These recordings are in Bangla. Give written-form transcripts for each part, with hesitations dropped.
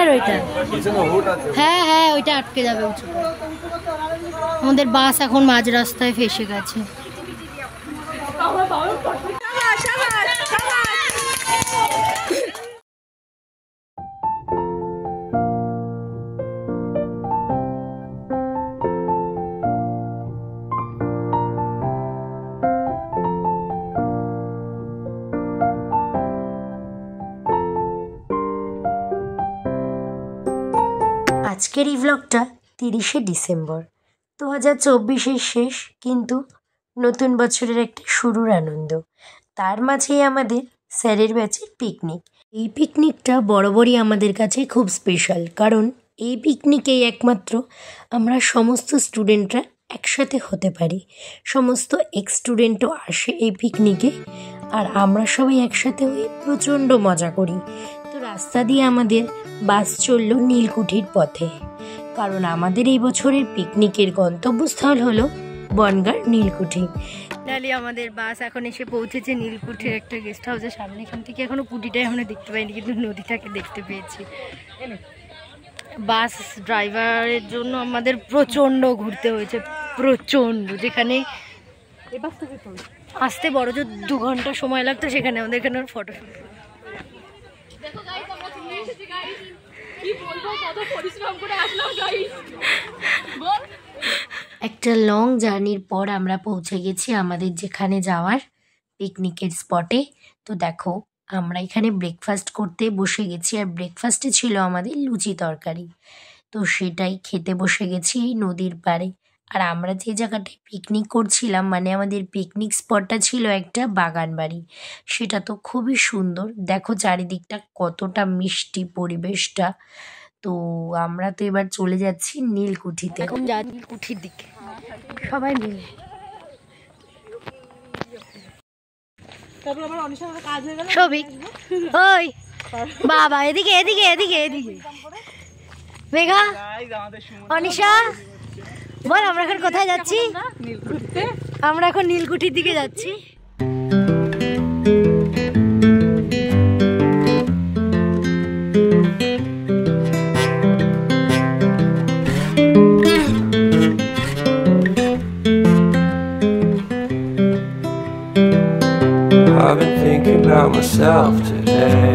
কোনটার ওইটা? হ্যাঁ হ্যাঁ ওইটা আটকে যাবে উঁচু। আমাদের বাস এখন মাঝ রাস্তায় ফেসে গেছে। আজকের এই ভ্লগটা 30শে ডিসেম্বর 2024-এর শেষ, কিন্তু নতুন বছরের একটা শুরুর আনন্দ। তার মাঝেই আমাদের স্যারের ব্যাচের পিকনিক। এই পিকনিকটা বরাবরই আমাদের কাছে খুব স্পেশাল, কারণ এই পিকনিকেই একমাত্র আমরা সমস্ত স্টুডেন্টরা একসাথে হতে পারি। সমস্ত এক্স স্টুডেন্টও আসে এই পিকনিকে, আর আমরা সবাই একসাথে হয়ে প্রচণ্ড মজা করি। তো রাস্তা দিয়ে আমাদের বাস চলল নীলকুঠির পথে, কারণ আমাদের এই বছরের পিকনিকের গন্তব্যস্থল হলো বনগাঁর নীলকুঠি। নালি আমাদের বাস এখন এসে পৌঁছেছে নীলকুঠির একটা গেস্ট হাউসের সামনে। এখান থেকে এখনো কুঠিটাই আমরা দেখতে পাইনি, কিন্তু নদীটাকে দেখতে পেয়েছি। বাস ড্রাইভারের জন্য আমাদের প্রচণ্ড ঘুরতে হয়েছে, প্রচণ্ড। যেখানে আসতে বড় যে 2 ঘন্টা সময় লাগতো, সেখানে আমাদের এখানে ফটোশুট। একটা লং জার্নির পর আমরা পৌঁছে গেছি আমাদের যেখানে যাওয়ার পিকনিকের স্পটে। তো দেখো, আমরা এখানে ব্রেকফাস্ট করতে বসে গেছি, আর ব্রেকফাস্টে ছিল আমাদের লুচি তরকারি। তো সেটাই খেতে বসে গেছি এই নদীর পাড়ে। আর আমরা যে জায়গাটায় পিকনিক করছিলাম, মানে আমাদের পিকনিক স্পটটা ছিল একটা বাগান বাড়ি। সেটা তো খুবই সুন্দর, দেখো চারিদিকটা কতটা মিষ্টি পরিবেশটা। তো আমরা তো এবার চলে যাচ্ছি নীলকুঠিতে। এখন যা নীলকুঠির দিকে সবাই মিলে। ছবি ওই বাবা, এদিকে এদিকে এদিকে এদিকে। মেঘা, অনিশা বল, আমরা এখন কোথায় যাচ্ছি? আমরা এখন নীলকুঠির দিকে যাচ্ছি। I've been thinking about myself today,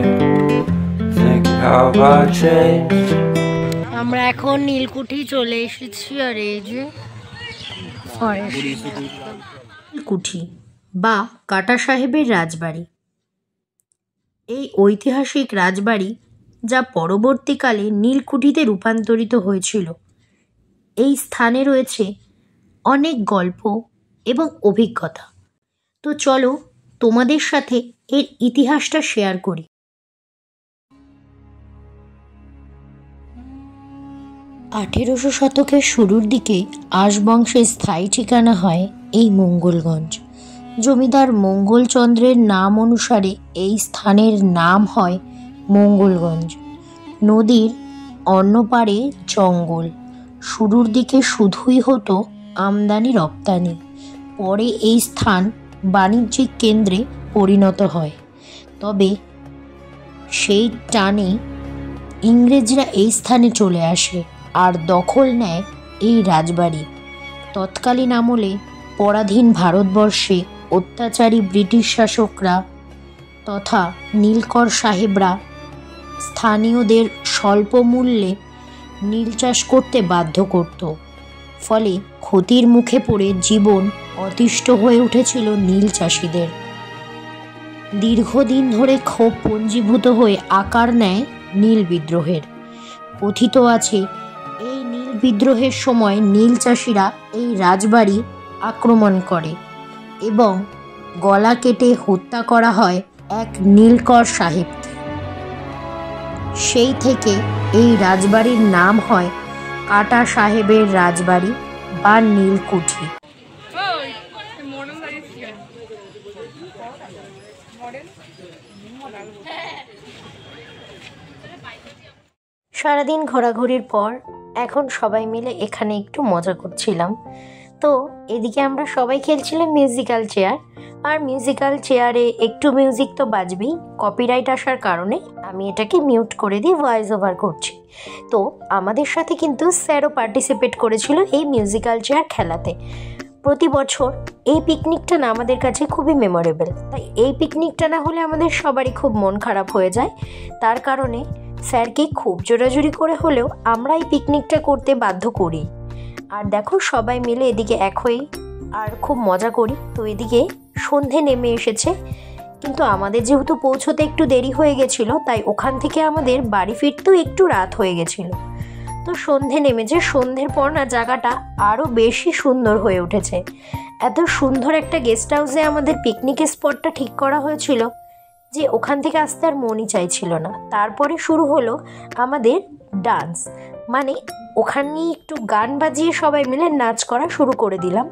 thinking how I changed. আমরা এখন নীলকুঠি চলে এসেছি, আর এই যে নীলকুঠি বা কাটা সাহেবের রাজবাড়ি। এই ঐতিহাসিক রাজবাড়ি, যা পরবর্তীকালে নীলকুঠিতে রূপান্তরিত হয়েছিল। এই স্থানে রয়েছে অনেক গল্প এবং অভিজ্ঞতা। তো চলো তোমাদের সাথে এর ইতিহাসটা শেয়ার করি। 1800 শতকের শুরুর দিকে আশ বংশের স্থায়ী ঠিকানা হয় এই মঙ্গলগঞ্জ। জমিদার মঙ্গলচন্দ্রের নাম অনুসারে এই স্থানের নাম হয় মঙ্গলগঞ্জ। নদীর অন্য পাড়ে জঙ্গল। শুরুর দিকে শুধুই হতো আমদানি রপ্তানি, পরে এই স্থান বাণিজ্যিক কেন্দ্রে পরিণত হয়। তবে সেই টানে ইংরেজরা এই স্থানে চলে আসে আর দখল নেয় এই রাজবাড়ি। তৎকালীন আমলে পরাধীন ভারতবর্ষে অত্যাচারী ব্রিটিশ শাসকরা তথা নীলকর সাহেবরা স্থানীয়দের স্বল্প মূল্যে নীল চাষ করতে বাধ্য করত। ফলে ক্ষতির মুখে পড়ে জীবন অতিষ্ঠ হয়ে উঠেছিল নীল চাষিদের। দীর্ঘদিন ধরে ক্ষোভ পঞ্জীভূত হয়ে আকার নেয় নীল বিদ্রোহের। কথিত আছে, এই নীল বিদ্রোহের সময় নীল চাষিরা এই রাজবাড়ি আক্রমণ করে এবং গলা কেটে হত্যা করা হয় এক নীলকর সাহেবকে। সেই থেকে এই রাজবাড়ির নাম হয় কাটা সাহেবের রাজবাড়ি বা নীলকুঠি। সারাদিন ঘোরাঘুরির পর এখন সবাই মিলে এখানে একটু মজা করছিলাম। তো এদিকে আমরা সবাই খেলছিলাম মিউজিক্যাল চেয়ার, আর মিউজিক্যাল চেয়ারে একটু মিউজিক তো বাজবেই। কপিরাইট আসার কারণে আমি এটাকে মিউট করে দিয়ে ভয়েস ওভার করছি। তো আমাদের সাথে কিন্তু স্যারও পার্টিসিপেট করেছিল এই মিউজিক্যাল চেয়ার খেলাতে। প্রতি বছর এই পিকনিকটা না আমাদের কাছে খুবই মেমোরেবল, তাই এই পিকনিকটা না হলে আমাদের সবারই খুব মন খারাপ হয়ে যায়। তার কারণে স্যারকে খুব জোরাজুরি করে হলেও আমরা এই পিকনিকটা করতে বাধ্য করি। আর দেখো সবাই মিলে এদিকে এক হই আর খুব মজা করি। তো এদিকে সন্ধে নেমে এসেছে, কিন্তু আমাদের যেহেতু পৌঁছতে একটু দেরি হয়ে গেছিলো, তাই ওখান থেকে আমাদের বাড়ি ফিরতেও একটু রাত হয়ে গেছিলো। তো সন্ধে নেমেছে, সন্ধ্যের পর না জায়গাটা আরও বেশি সুন্দর হয়ে উঠেছে। এত সুন্দর একটা গেস্ট হাউসে আমাদের পিকনিকের স্পটটা ঠিক করা হয়েছিল যে ওখান থেকে আসতে আর মনই চাইছিল না। তারপরে শুরু হলো আমাদের ডান্স, মানে ওখানে একটু গান বাজিয়ে সবাই মিলে নাচ করা শুরু করে দিলাম।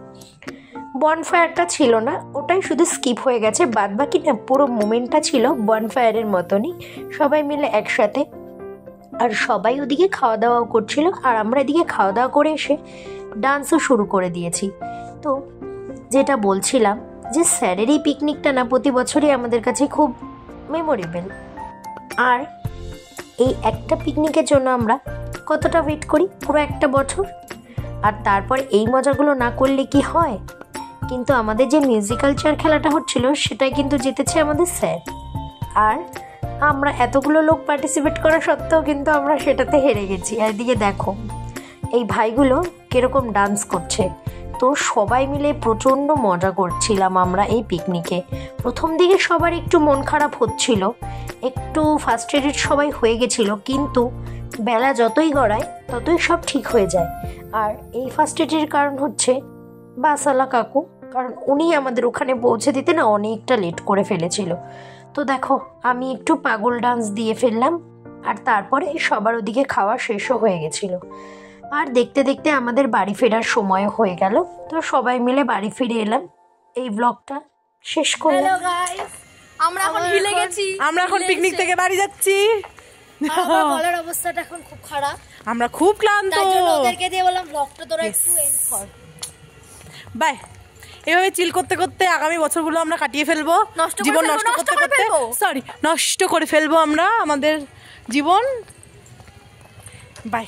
বনফায়ারটা ছিল না, ওটাই শুধু স্কিপ হয়ে গেছে, বাদবাকি না পুরো মোমেন্টটা ছিল বনফায়ারের মতনই, সবাই মিলে একসাথে। আর সবাই ওদিকে খাওয়া দাওয়াও করছিল, আর আমরা এদিকে খাওয়া দাওয়া করে এসে ডান্সও শুরু করে দিয়েছি। তো যেটা বলছিলাম যে স্যারের এই পিকনিকটা না প্রতি বছরই আমাদের কাছে খুব মেমোরেবল। আর এই একটা পিকনিকের জন্য আমরা কতটা ওয়েট করি পুরো একটা বছর, আর তারপর এই মজাগুলো না করলে কি হয়। কিন্তু আমাদের যে মিউজিক্যাল চেয়ার খেলাটা হচ্ছিল সেটাই কিন্তু জিতেছে আমাদের স্যার, আর আমরা এতগুলো লোক পার্টিসিপেট করা সত্ত্বেও কিন্তু আমরা সেটাতে হেরে গেছি। আর এদিকে দেখো এই ভাইগুলো কীরকম ডান্স করছে। তো সবাই মিলে প্রচণ্ড মজা করছিলাম আমরা এই পিকনিকে। প্রথম দিকে সবার একটু মন খারাপ হচ্ছিল, একটু ফার্স্ট্রেটেড সবাই হয়ে গেছিলো, কিন্তু বেলা যতই গড়ায় ততই সব ঠিক হয়ে যায়। আর এই ফার্স্ট্রেটের কারণ হচ্ছে বাসালা কাকু, কারণ উনি আমাদের ওখানে পৌঁছে দিতে না অনেকটা লেট করে ফেলেছিল। তো দেখো আমি একটু পাগল ডান্স দিয়ে ফেললাম, আর তারপরে সবার ওদিকে খাওয়া শেষও হয়ে গেছিল। আর দেখতে দেখতে আমাদের বাড়ি ফেরার সময় হয়ে গেল। তো সবাই মিলে বাড়ি ফিরে এলাম, এই ব্লগটা শেষ করলাম। হ্যালো গাইস, আমরা এখন হিলে গেছি, আমরা এখন পিকনিক থেকে বাড়ি যাচ্ছি। আমার গলার অবস্থাটা এখন খুব খারাপ, আমরা খুব ক্লান্ত, তাই জন্য ওদেরকে দিয়ে বললাম ব্লগটা তোরা একটু এন্ড কর। বাই। এভাবে চিল করতে করতে আগামী বছরগুলো আমরা কাটিয়ে ফেলবো, জীবন নষ্ট করতে করতে, নষ্ট করে ফেলবো আমরা আমাদের জীবন। বাই।